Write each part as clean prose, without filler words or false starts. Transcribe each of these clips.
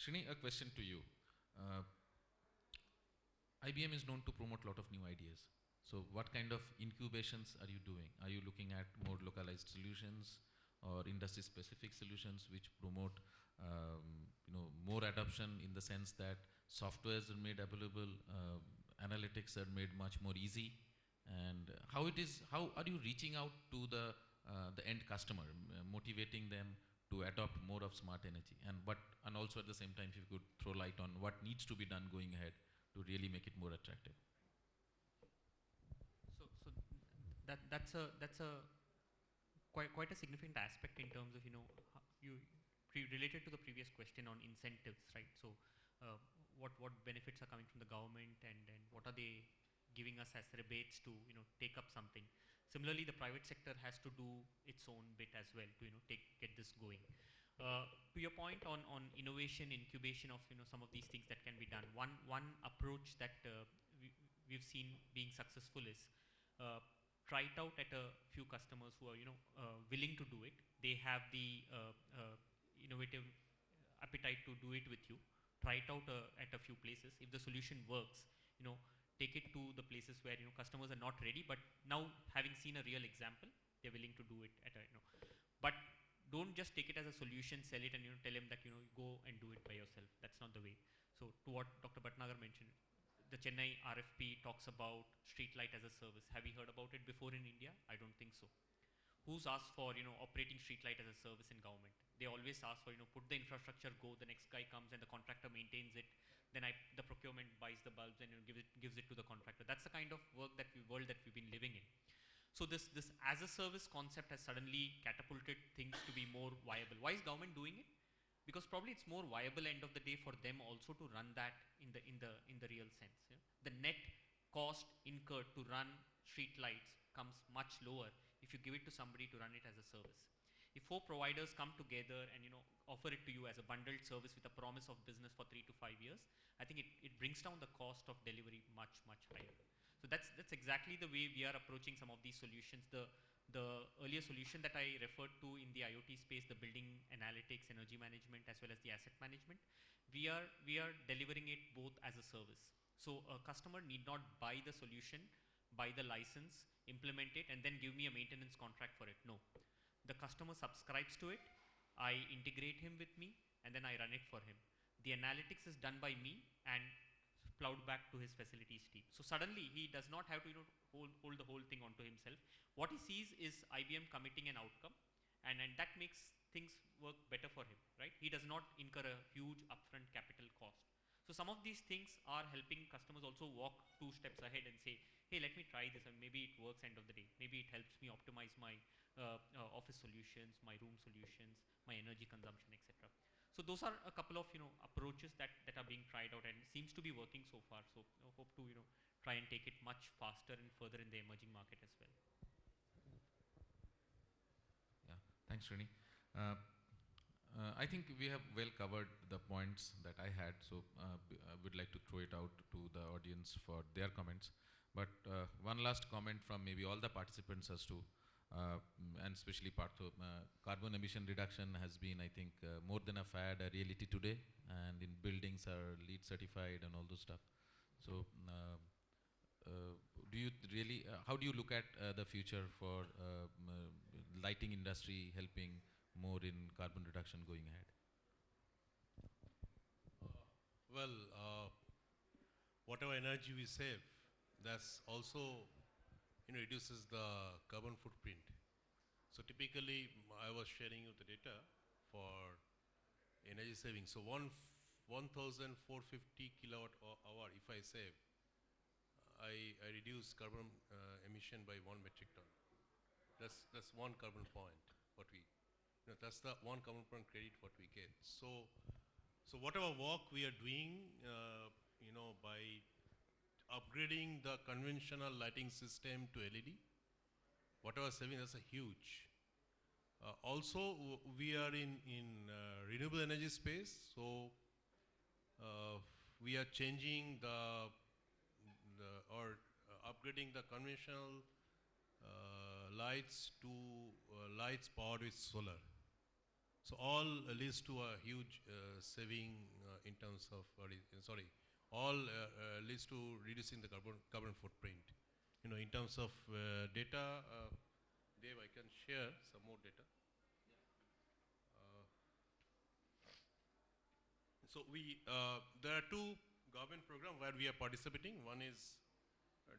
Srini, a question to you. Uh, IBM is known to promote a lot of new ideas. So, what kind of incubations are you doing? Are you looking at more localized solutions or industry-specific solutions which promote, more adoption in the sense that softwares are made available, analytics are made much more easy, and how are you reaching out to the end customer, motivating them to adopt more of smart energy, and also at the same time, if you could throw light on what needs to be done going ahead to really make it more attractive. So that's a quite a significant aspect in terms of you related to the previous question on incentives, right? So what benefits are coming from the government, and what are they giving us as rebates to take up something. Similarly, the private sector has to do its own bit as well to get this going. To your point on innovation, incubation of some of these things that can be done. One approach that we've seen being successful is uh, try it out at a few customers who are willing to do it. They have the innovative appetite to do it with you. Try it out at a few places. If the solution works, take it to the places where customers are not ready, but now having seen a real example, they're willing to do it at a but don't just take it as a solution, sell it, and tell him that go and do it by yourself. That's not the way. So to what Dr. Bhatnagar mentioned, the Chennai RFP talks about street light as a service. Have you heard about it before in India? I don't think so. Who's asked for operating street light as a service in government? They always ask for put the infrastructure, go, the next guy comes and the contractor maintains it, then the procurement buys the bulbs and gives it to the contractor. That's the kind of world that we've been living in. So this as a service concept has suddenly catapulted things to be more viable. Why is government doing it? Because probably it's more viable end of the day for them also to run that in the real sense. Yeah? The net cost incurred to run street lights comes much lower if you give it to somebody to run it as a service. If four providers come together and offer it to you as a bundled service with a promise of business for 3 to 5 years, I think it brings down the cost of delivery much higher. So that's exactly the way we are approaching some of these solutions. The earlier solution that I referred to in the IoT space, the building analytics, energy management, as well as the asset management, we are delivering it both as a service. So a customer need not buy the solution, buy the license, implement it, and then give me a maintenance contract for it. No, the customer subscribes to it, I integrate him with me, and then I run it for him. The analytics is done by me and plowed back to his facilities team. So suddenly he does not have to hold the whole thing onto himself. What he sees is IBM committing an outcome, and that makes things work better for him, right? He does not incur a huge upfront capital cost. So some of these things are helping customers also walk 2 steps ahead and say, hey, let me try this, and maybe it works end of the day. Maybe it helps me optimize my office solutions, my room solutions, my energy consumption, etc. So those are a couple of approaches that are being tried out and seems to be working so far. So hope to try and take it much faster and further in the emerging market as well. Yeah, thanks, Srini. Uh, I think we have well covered the points that I had, so I would like to throw it out to the audience for their comments. But one last comment from maybe all the participants as to, and especially Partho, carbon emission reduction has been, I think, more than a fad, a reality today, and in buildings are LEED certified and all those stuff. So, do you really, how do you look at the future for lighting industry helping more in carbon reduction going ahead? Well, whatever energy we save, that's also reduces the carbon footprint. So typically, I was sharing you the data for energy saving. So 1,450 kilowatt hour, if I save, I reduce carbon emission by 1 metric ton. That's one carbon point. What we, that's the one carbon point credit what we get. So whatever work we are doing, by upgrading the conventional lighting system to LED, whatever saving, that's a huge. Also, we are in renewable energy space, so we are changing or upgrading the conventional lights to lights powered with solar. So all leads to a huge saving in terms of, all leads to reducing the carbon footprint. In terms of data, Dave, I can share some more data. Uh, so there are two government programs where we are participating. One is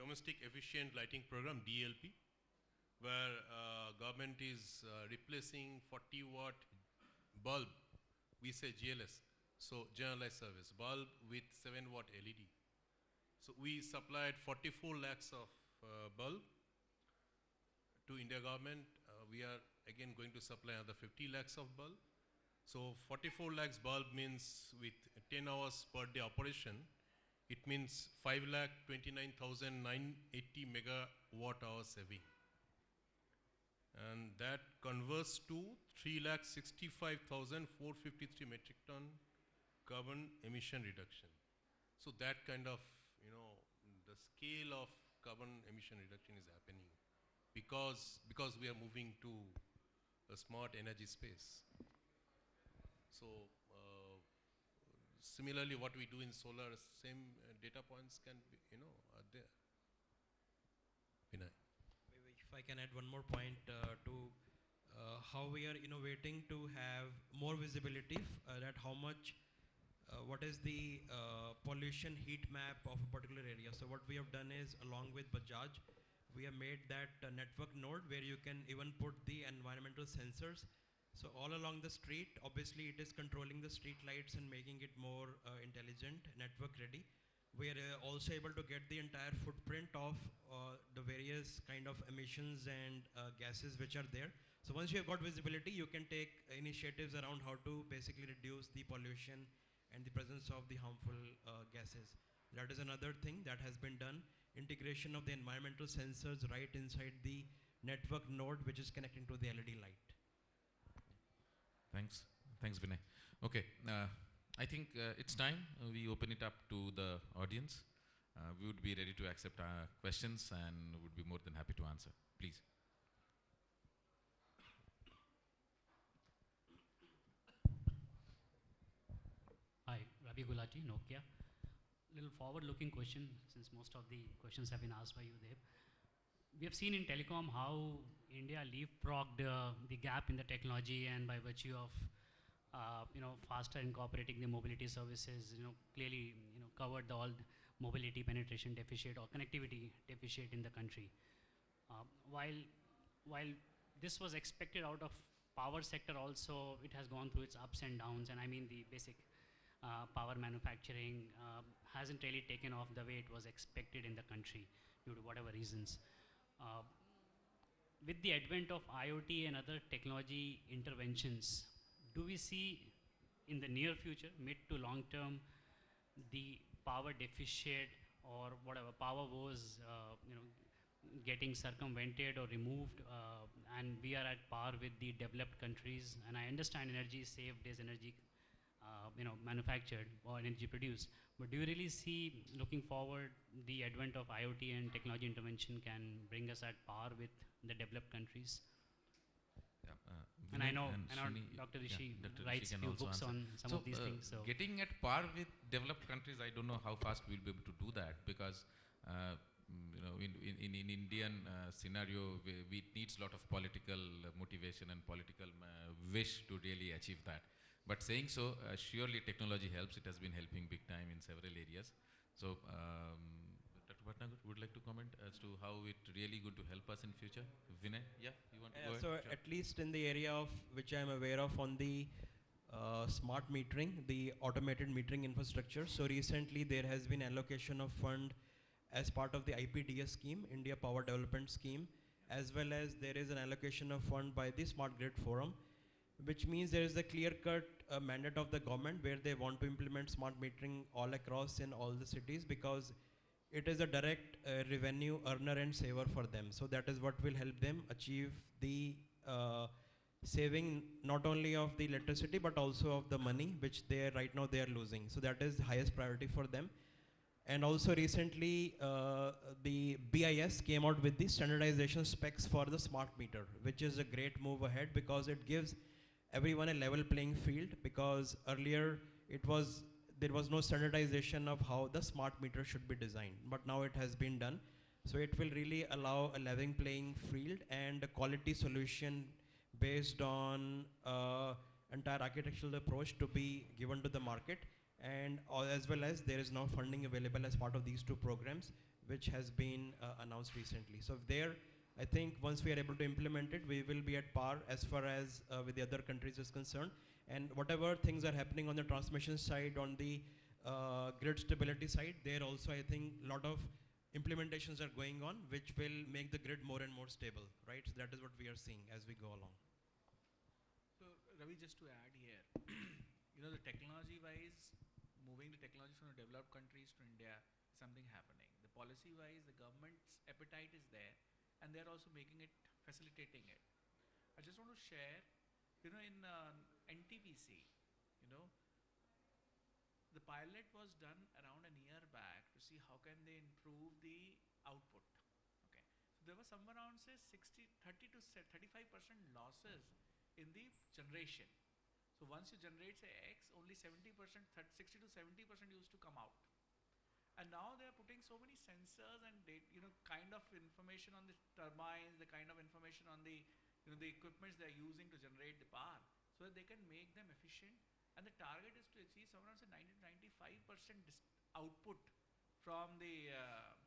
Domestic Efficient Lighting Program, DLP, where government is replacing 40-watt bulb, we say GLS, so generalized service, bulb with 7-watt LED. So we supplied 44 lakhs of bulb to India government. We are again going to supply another 50 lakhs of bulb. So 44 lakhs bulb means with 10 hours per day operation, it means 5,29,980 megawatt hour saving. And that converts to 3,65,453 metric ton carbon emission reduction. So that kind of, the scale of carbon emission reduction is happening because we are moving to a smart energy space. So similarly, what we do in solar, same data points can be, are there. Vinay. Maybe if I can add one more point to how we are innovating to have more visibility at how much, what is the pollution heat map of a particular area. So what we have done is, along with Bajaj, we have made that network node where you can even put the environmental sensors. So all along the street, obviously it is controlling the street lights and making it more intelligent, network ready. We are also able to get the entire footprint of the various kind of emissions and gases which are there. So once you have got visibility, you can take initiatives around how to basically reduce the pollution and the presence of the harmful gases. That is another thing that has been done. Integration of the environmental sensors right inside the network node which is connecting to the LED light. Thanks, Vinay. Okay, I think it's time we open it up to the audience. We would be ready to accept questions and would be more than happy to answer. Please. Hi, Ravi Gulati, Nokia. Little forward-looking question, since most of the questions have been asked by you, Dev. We have seen in telecom how India leapfrogged the gap in the technology, and by virtue of faster incorporating the mobility services, clearly covered all mobility penetration deficit or connectivity deficit in the country. While this was expected out of power sector also, it has gone through its ups and downs, and I mean the basic power manufacturing hasn't really taken off the way it was expected in the country due to whatever reasons. With the advent of IoT and other technology interventions, do we see in the near future, mid to long term, the power deficit or whatever power was getting circumvented or removed, and we are at par with the developed countries? And I understand energy is saved is energy manufactured or energy produced, but do you really see, looking forward, the advent of IoT and technology intervention can bring us at par with the developed countries? And I know Dr. Rishi writes few books on some of these things. So getting at par with developed countries, I don't know how fast we'll be able to do that, because in Indian scenario, we needs a lot of political motivation and political wish to really achieve that. But saying so, surely technology helps. It has been helping big time in several areas. So, Dr. Bhatnagar would like to comment as to how it really going to help us in future. Vinay, yeah, you want to go ahead? So Sure. at least in the area of which I am aware of on the smart metering, the automated metering infrastructure. So recently there has been allocation of fund as part of the IPDS scheme, India Power Development Scheme, as well as there is an allocation of fund by the Smart Grid Forum, which means there is a clear-cut mandate of the government where they want to implement smart metering all across in all the cities, because it is a direct revenue earner and saver for them. So that is what will help them achieve the saving not only of the electricity but also of the money which they right now they are losing. So that is the highest priority for them. And also recently the BIS came out with the standardization specs for the smart meter, which is a great move ahead because it gives everyone a level playing field, because earlier there was no standardization of how the smart meter should be designed, but now it has been done. So it will really allow a level playing field and a quality solution based on entire architectural approach to be given to the market, and as well as there is now funding available as part of these two programs, which has been announced recently. So there, I think once we are able to implement it, we will be at par as far as with the other countries is concerned. And whatever things are happening on the transmission side, on the grid stability side, there also I think a lot of implementations are going on, which will make the grid more and more stable, right? So that is what we are seeing as we go along. So Ravi, just to add here, the technology-wise, moving the technology from the developed countries to India, something happening. The policy-wise, the government's appetite is there, and they're also making it, facilitating it. I just want to share, in NTPC, the pilot was done around a year back to see how can they improve the output. Okay, so there was somewhere around say 30 to 35% losses in the generation. So once you generate say X, only 70%, 60 to 70% used to come out. And now they are putting so many sensors and kind of information on the turbines, the kind of information on the the equipments they are using to generate the power, so that they can make them efficient. And the target is to achieve somewhere around say 90 to 95% output from the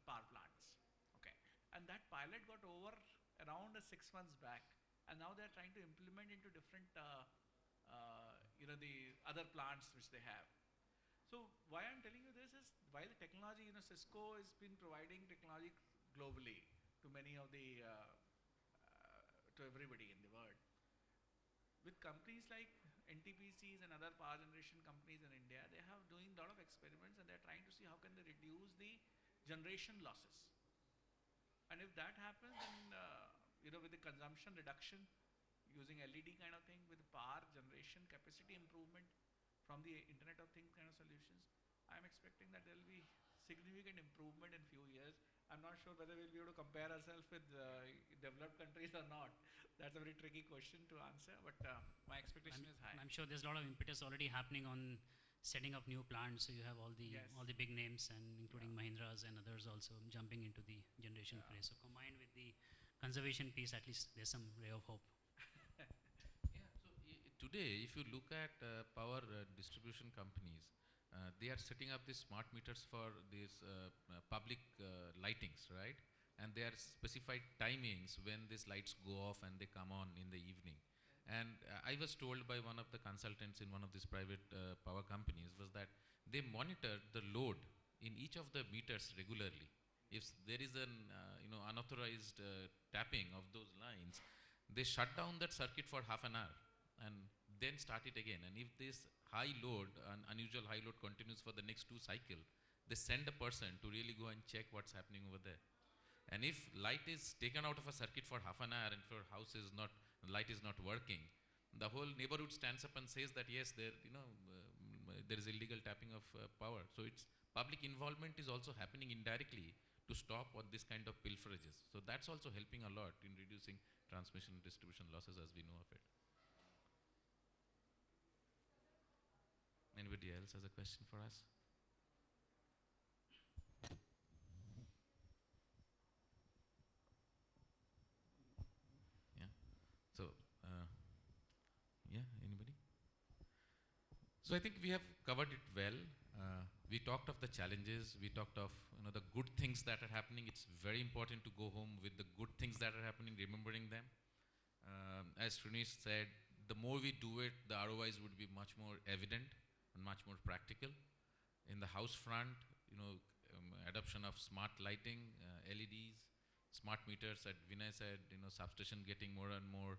power plants. Okay, and that pilot got over around 6 months back, and now they are trying to implement into different the other plants which they have. So why I'm telling you this is, while the technology, Cisco has been providing technology globally to many of the to everybody in the world. With companies like NTPCs and other power generation companies in India, they have doing a lot of experiments, and they're trying to see how can they reduce the generation losses. And if that happens, then with the consumption reduction using LED kind of thing, with power generation capacity improvement from the Internet of Things kind of solutions, I'm expecting that there will be significant improvement in few years. I'm not sure whether we'll be able to compare ourselves with developed countries or not. That's a very tricky question to answer, but my expectation is high. I'm sure there's a lot of impetus already happening on setting up new plants. So you have all the big names, and including Mahindras and others also jumping into the generation phase. So combined with the conservation piece, at least there's some ray of hope. Today, if you look at power distribution companies, they are setting up these smart meters for these public lightings, right? And there are specified timings when these lights go off and they come on in the evening. And I was told by one of the consultants in one of these private power companies was that they monitor the load in each of the meters regularly. If there is an unauthorized tapping of those lines, they shut down that circuit for half an hour and then start it again. And if this high load, unusual high load continues for the next 2 cycles, they send a person to really go and check what's happening over there. And if light is taken out of a circuit for half an hour and if your house is not, light is not working, the whole neighborhood stands up and says that yes, there is illegal tapping of power. So it's public involvement is also happening indirectly to stop what this kind of pilferages. So that's also helping a lot in reducing transmission and distribution losses as we know of it. Anybody else has a question for us? Yeah. So, anybody? So I think we have covered it well. We talked of the challenges. We talked of the good things that are happening. It's very important to go home with the good things that are happening, remembering them. As Srinesh said, the more we do it, the ROIs would be much more evident and much more practical. In the house front, adoption of smart lighting, LEDs, smart meters, that Vinay said, substation getting more and more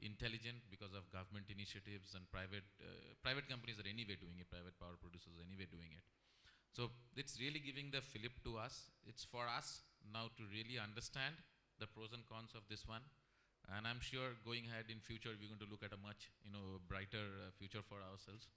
intelligent because of government initiatives, and private companies are anyway doing it, private power producers are anyway doing it. So it's really giving the fillip to us. It's for us now to really understand the pros and cons of this one. And I'm sure going ahead in future, we're going to look at a much brighter future for ourselves.